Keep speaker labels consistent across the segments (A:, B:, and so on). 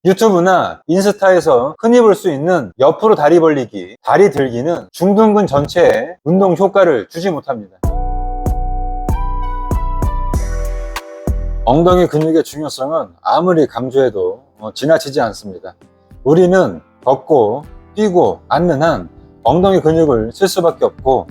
A: 유튜브나 인스타에서 흔히 볼 수 있는 옆으로 다리 벌리기, 다리 들기는 중둔근 전체에 운동 효과를 주지 못합니다. 엉덩이 근육의 중요성은 아무리 강조해도 지나치지 않습니다. 우리는 걷고 뛰고 앉는 한 엉덩이 근육을 쓸 수밖에 없고,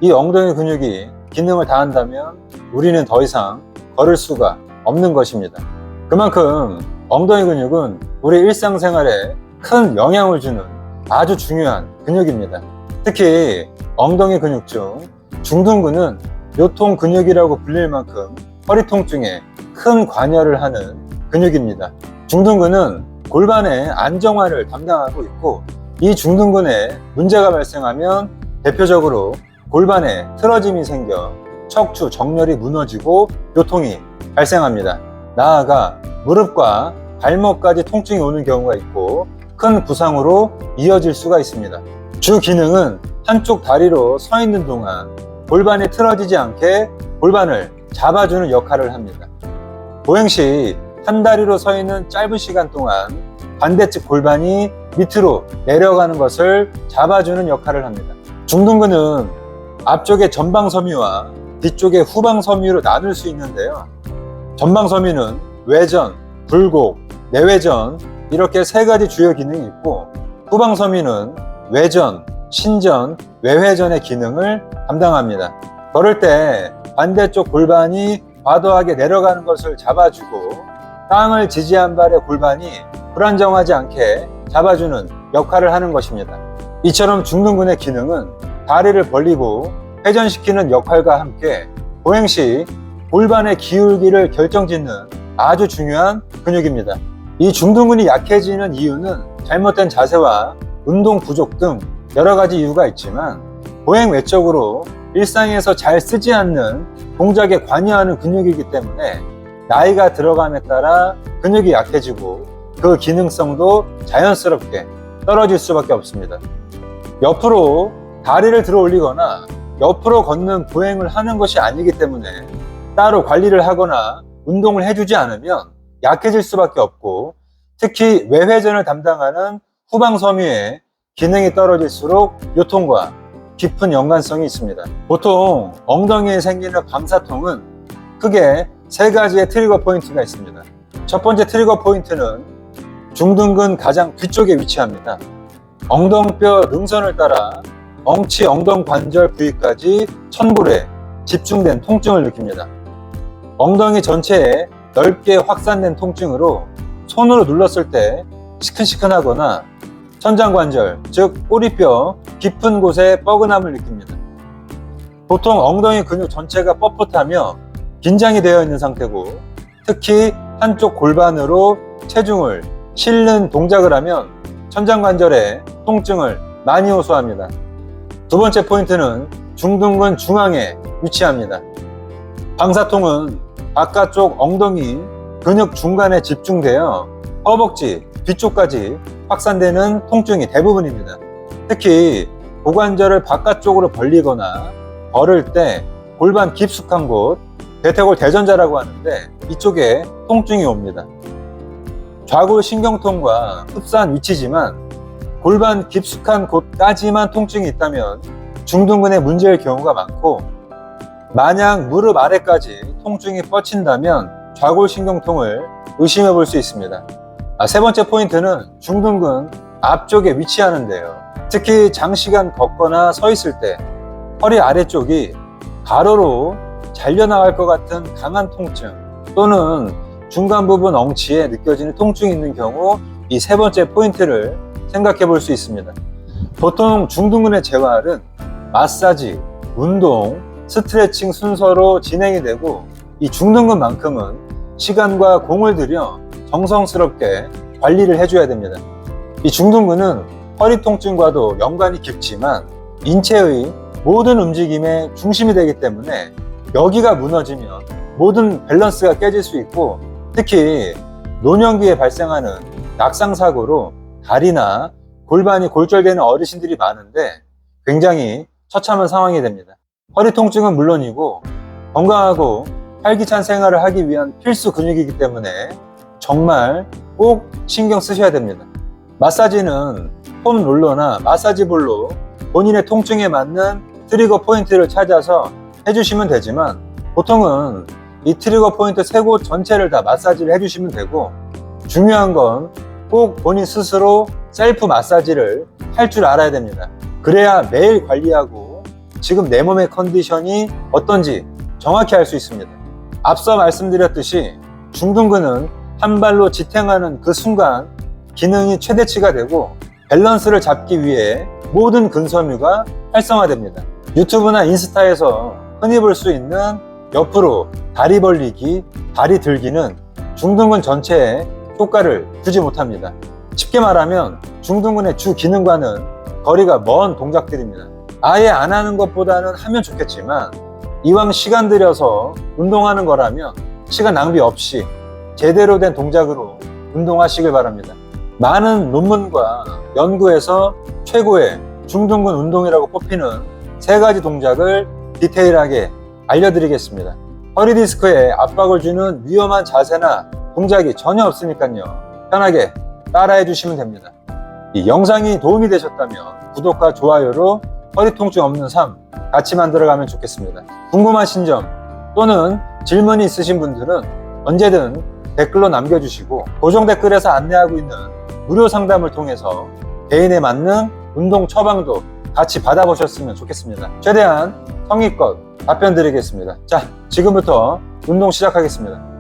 A: 이 엉덩이 근육이 기능을 다한다면 우리는 더 이상 걸을 수가 없는 것입니다. 그만큼 엉덩이 근육은 우리 일상생활에 큰 영향을 주는 아주 중요한 근육입니다. 특히 엉덩이 근육 중 중둔근은 요통 근육이라고 불릴 만큼 허리 통증에 큰 관여를 하는 근육입니다. 중둔근은 골반의 안정화를 담당하고 있고, 이 중둔근에 문제가 발생하면 대표적으로 골반에 틀어짐이 생겨 척추 정렬이 무너지고 요통이 발생합니다. 나아가 무릎과 발목까지 통증이 오는 경우가 있고, 큰 부상으로 이어질 수가 있습니다. 주 기능은 한쪽 다리로 서 있는 동안 골반이 틀어지지 않게 골반을 잡아주는 역할을 합니다. 보행 시 한 다리로 서 있는 짧은 시간 동안 반대측 골반이 밑으로 내려가는 것을 잡아주는 역할을 합니다. 중둔근은 앞쪽의 전방섬유와 뒤쪽의 후방섬유로 나눌 수 있는데요. 전방섬유는 외전, 굴곡, 내외전 이렇게 세 가지 주요 기능이 있고, 후방섬유는 외전, 신전, 외회전의 기능을 담당합니다. 걸을 때 반대쪽 골반이 과도하게 내려가는 것을 잡아주고, 땅을 지지한 발의 골반이 불안정하지 않게 잡아주는 역할을 하는 것입니다. 이처럼 중둔근의 기능은 다리를 벌리고 회전시키는 역할과 함께 보행 시 골반의 기울기를 결정짓는 아주 중요한 근육입니다. 이 중둔근이 약해지는 이유는 잘못된 자세와 운동 부족 등 여러 가지 이유가 있지만, 보행 외적으로 일상에서 잘 쓰지 않는 동작에 관여하는 근육이기 때문에 나이가 들어감에 따라 근육이 약해지고 그 기능성도 자연스럽게 떨어질 수밖에 없습니다. 옆으로 다리를 들어 올리거나 옆으로 걷는 보행을 하는 것이 아니기 때문에 따로 관리를 하거나 운동을 해주지 않으면 약해질 수밖에 없고, 특히 외회전을 담당하는 후방섬유의 기능이 떨어질수록 요통과 깊은 연관성이 있습니다. 보통 엉덩이에 생기는 방사통은 크게 세 가지의 트리거 포인트가 있습니다. 첫 번째 트리거 포인트는 중둔근 가장 뒤쪽에 위치합니다. 엉덩뼈 능선을 따라 엉치 엉덩관절 부위까지 천골에 집중된 통증을 느낍니다. 엉덩이 전체에 넓게 확산된 통증으로 손으로 눌렀을 때 시큰시큰하거나 천장관절, 즉 꼬리뼈 깊은 곳에 뻐근함을 느낍니다. 보통 엉덩이 근육 전체가 뻣뻣하며 긴장이 되어 있는 상태고, 특히 한쪽 골반으로 체중을 실는 동작을 하면 천장관절에 통증을 많이 호소합니다. 두 번째 포인트는 중둔근 중앙에 위치합니다. 방사통은 바깥쪽 엉덩이 근육 중간에 집중되어 허벅지 뒤쪽까지 확산되는 통증이 대부분입니다. 특히 고관절을 바깥쪽으로 벌리거나 걸을 때 골반 깊숙한 곳, 대퇴골 대전자라고 하는데 이쪽에 통증이 옵니다. 좌골 신경통과 흡사한 위치지만 골반 깊숙한 곳까지만 통증이 있다면 중둔근에 문제일 경우가 많고, 만약 무릎 아래까지 통증이 뻗친다면 좌골 신경통을 의심해 볼 수 있습니다. 세 번째 포인트는 중둔근 앞쪽에 위치하는데요. 특히 장시간 걷거나 서 있을 때 허리 아래쪽이 가로로 잘려나갈 것 같은 강한 통증, 또는 중간 부분 엉치에 느껴지는 통증이 있는 경우 이 세 번째 포인트를 생각해 볼 수 있습니다. 보통 중둔근의 재활은 마사지, 운동, 스트레칭 순서로 진행이 되고, 이 중둔근만큼은 시간과 공을 들여 정성스럽게 관리를 해줘야 됩니다. 이 중둔근은 허리 통증과도 연관이 깊지만 인체의 모든 움직임의 중심이 되기 때문에 여기가 무너지면 모든 밸런스가 깨질 수 있고, 특히 노년기에 발생하는 낙상사고로 다리나 골반이 골절되는 어르신들이 많은데 굉장히 처참한 상황이 됩니다. 허리 통증은 물론이고 건강하고 활기찬 생활을 하기 위한 필수 근육이기 때문에 정말 꼭 신경 쓰셔야 됩니다. 마사지는 폼 롤러나 마사지 볼로 본인의 통증에 맞는 트리거 포인트를 찾아서 해주시면 되지만, 보통은 이 트리거 포인트 3곳 전체를 다 마사지를 해주시면 되고, 중요한 건 꼭 본인 스스로 셀프 마사지를 할 줄 알아야 됩니다. 그래야 매일 관리하고 지금 내 몸의 컨디션이 어떤지 정확히 알 수 있습니다. 앞서 말씀드렸듯이 중둔근은 한 발로 지탱하는 그 순간 기능이 최대치가 되고 밸런스를 잡기 위해 모든 근섬유가 활성화됩니다. 유튜브나 인스타에서 흔히 볼 수 있는 옆으로 다리 벌리기, 다리 들기는 중둔근 전체에 효과를 주지 못합니다. 쉽게 말하면 중둔근의 주 기능과는 거리가 먼 동작들입니다. 아예 안 하는 것보다는 하면 좋겠지만, 이왕 시간 들여서 운동하는 거라면 시간 낭비 없이 제대로 된 동작으로 운동하시길 바랍니다. 많은 논문과 연구에서 최고의 중둔근 운동이라고 뽑히는 3가지 동작을 디테일하게 알려드리겠습니다. 허리 디스크에 압박을 주는 위험한 자세나 동작이 전혀 없으니까요, 편하게 따라해 주시면 됩니다. 이 영상이 도움이 되셨다면 구독과 좋아요로 허리 통증 없는 삶 같이 만들어가면 좋겠습니다. 궁금하신 점 또는 질문이 있으신 분들은 언제든 댓글로 남겨주시고, 고정 댓글에서 안내하고 있는 무료 상담을 통해서 개인에 맞는 운동 처방도 같이 받아보셨으면 좋겠습니다. 최대한 성의껏 답변 드리겠습니다. 자, 지금부터 운동 시작하겠습니다.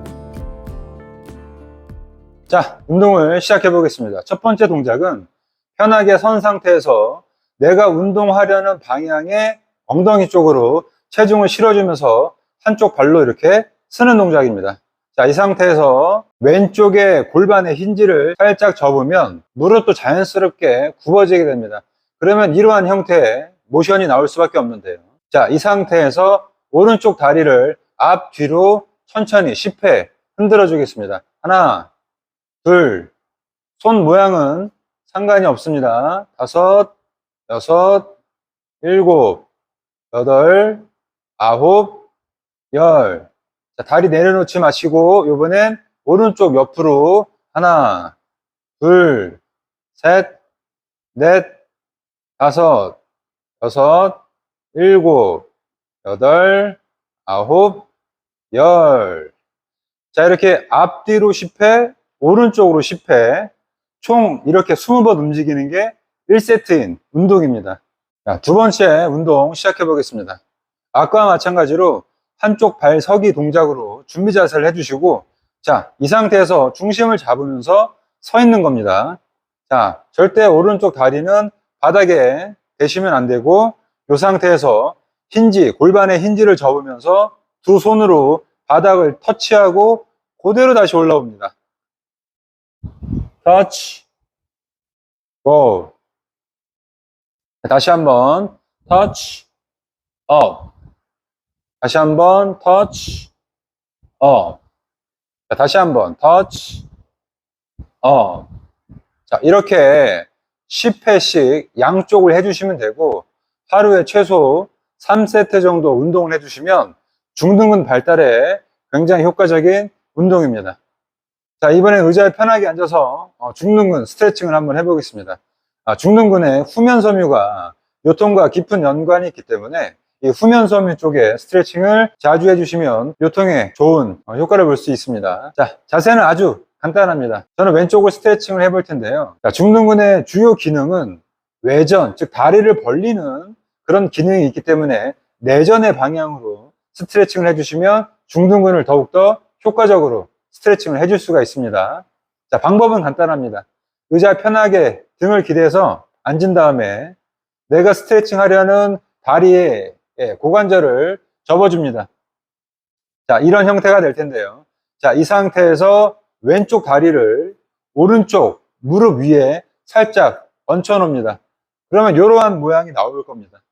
A: 자, 운동을 시작해 보겠습니다. 첫 번째 동작은 편하게 선 상태에서 내가 운동하려는 방향의 엉덩이 쪽으로 체중을 실어주면서 한쪽 발로 이렇게 쓰는 동작입니다. 자, 이 상태에서 왼쪽의 골반의 힌지를 살짝 접으면 무릎도 자연스럽게 굽어지게 됩니다. 그러면 이러한 형태의 모션이 나올 수밖에 없는데요. 자, 이 상태에서 오른쪽 다리를 앞뒤로 천천히 10회 흔들어 주겠습니다. 하나, 둘, 손 모양은 상관이 없습니다. 5, 6, 7, 8, 9, 10. 자, 다리 내려놓지 마시고 이번엔 오른쪽 옆으로 하나, 둘, 셋, 넷, 5, 6, 7, 8, 9, 10. 자, 이렇게 앞뒤로 10회, 오른쪽으로 10회, 총 이렇게 20번 움직이는 게 1세트인 운동입니다. 자, 두 번째 운동 시작해 보겠습니다. 아까와 마찬가지로 한쪽 발 서기 동작으로 준비 자세를 해주시고, 자, 이 상태에서 중심을 잡으면서 서 있는 겁니다. 자, 절대 오른쪽 다리는 바닥에 대시면 안 되고, 이 상태에서 힌지, 골반의 힌지를 접으면서 두 손으로 바닥을 터치하고 그대로 다시 올라옵니다. 터치, 고. 다시 한번 터치, 업. 다시 한번 터치, 업. 자, 다시 한번 터치, 업. 자, 이렇게 10회씩 양쪽을 해주시면 되고, 하루에 최소 3세트 정도 운동을 해주시면 중둔근 발달에 굉장히 효과적인 운동입니다. 자, 이번엔 의자에 편하게 앉아서 중둔근 스트레칭을 한번 해보겠습니다. 중둔근의 후면섬유가 요통과 깊은 연관이 있기 때문에 이 후면섬유 쪽에 스트레칭을 자주 해주시면 요통에 좋은 효과를 볼 수 있습니다. 자, 자세는 아주 간단합니다. 저는 왼쪽을 스트레칭을 해볼 텐데요. 자, 중둔근의 주요 기능은 외전, 즉 다리를 벌리는 그런 기능이 있기 때문에 내전의 방향으로 스트레칭을 해주시면 중둔근을 더욱더 효과적으로 스트레칭을 해줄 수가 있습니다. 자, 방법은 간단합니다. 의자 편하게 등을 기대서 앉은 다음에 내가 스트레칭 하려는 다리의 고관절을 접어줍니다. 자, 이런 형태가 될 텐데요. 자, 이 상태에서 왼쪽 다리를 오른쪽 무릎 위에 살짝 얹혀 놓습니다. 그러면 이러한 모양이 나올 겁니다.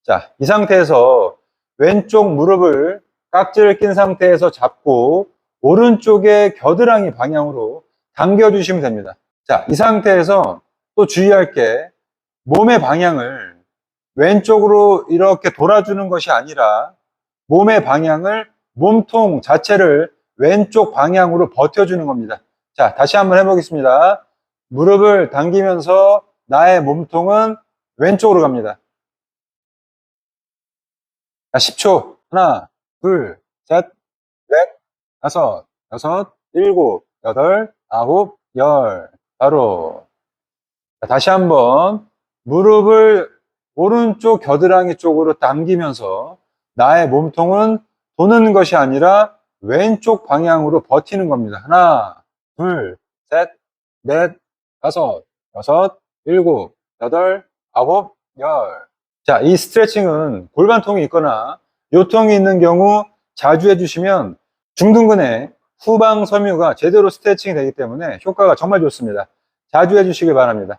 A: 자, 이 상태에서 왼쪽 무릎을 깍지를 낀 상태에서 잡고 오른쪽의 겨드랑이 방향으로 당겨주시면 됩니다. 자, 이 상태에서 또 주의할 게 몸의 방향을 왼쪽으로 이렇게 돌아주는 것이 아니라 몸의 방향을 몸통 자체를 왼쪽 방향으로 버텨주는 겁니다. 자, 다시 한번 해보겠습니다. 무릎을 당기면서 나의 몸통은 왼쪽으로 갑니다. 자, 10초. 하나, 둘, 셋, 넷, 다섯, 여섯, 일곱, 여덟, 아홉, 열. 바로. 자, 다시 한번 무릎을 오른쪽 겨드랑이 쪽으로 당기면서 나의 몸통은 도는 것이 아니라 왼쪽 방향으로 버티는 겁니다. 하나, 둘, 셋, 넷, 다섯, 여섯, 일곱, 여덟, 아홉, 열. 자, 이 스트레칭은 골반통이 있거나 요통이 있는 경우 자주 해주시면 중둔근의 후방 섬유가 제대로 스트레칭이 되기 때문에 효과가 정말 좋습니다. 자주 해주시길 바랍니다.